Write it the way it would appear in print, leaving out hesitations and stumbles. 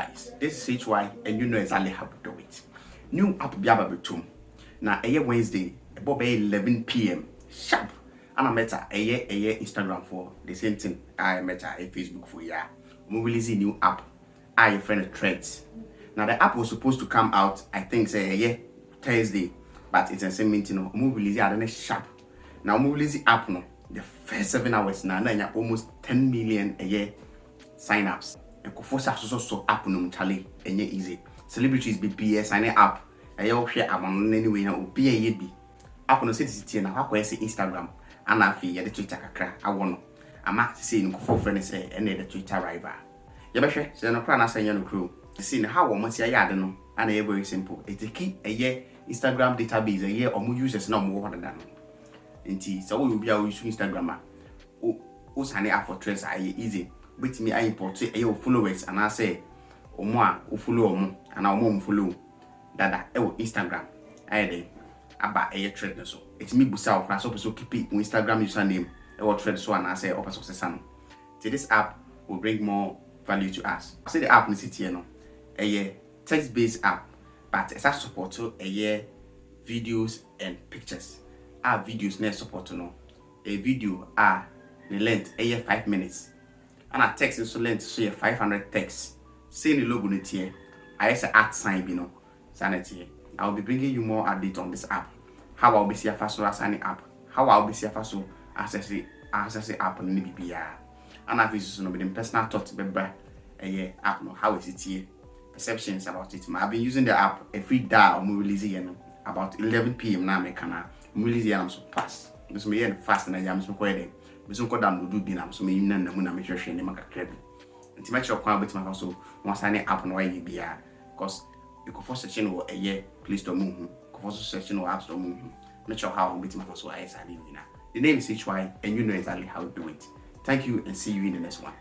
guys, this is HY and you know exactly how to do it. New app biaba betum. Na Wednesday, about 11 p.m. sharp. And I met a Instagram for the same thing. I met a Facebook for ya. We release a new app. I friend Threads. Now the app was supposed to come out, I think say Thursday, but it's the same meeting. We release it sharp. Now we release the app no. The first 7 hours now almost 10 million a year sign-ups. And force so app no chale enye easy. Celebrities be sign up. Ayo hwe amon anyway na obi aye bi. App no city na akwa say Instagram and afi ye the Twitter kakra awo no. Ama say no for friend say ene the Twitter rival. Ye behwe say no kra na say no crew. See how wo mati aye ade no and e very simple. It key aye Instagram database aye omo users na omo ho dada no. Nti so we be use Instagram o sign up for Threads aye easy. With me, I import your followers and I say, Omo, who follow Omo, and our mom follow Dada, Instagram. I about a trade so. It's me Busao, class also keep it Instagram username, or trade so and I say, Opa success. So this app will bring more value to us. I say the app in the city, a text-based app, but it's a support to a videos and pictures. Our videos need support to know. A video are the length 5 minutes. And a text is so length so 500 texts. Saying the logo in here. I say at sign bino. Sanity. I will be bringing you more updates on this app. How I'll be see a fast signing app. How I'll be see a fast access the app on the BBR. And I've used no personal thoughts bebra a app no how is it here. Perceptions about it. I've been using the app every day or release about 11 p.m. now me can release I'm so fast. This me fast and I am so quite. So ko download bi na so me yina na mu na me hwehwe ne makakra bi nti me chọ kwa betima fa so mo sign app no why bia because you go for searching or a Play Store mu go for searching or App Store mu me chọ how betima fa so I sign in. The name is HY and you know exactly how to do it. Thank you and see you in the next one.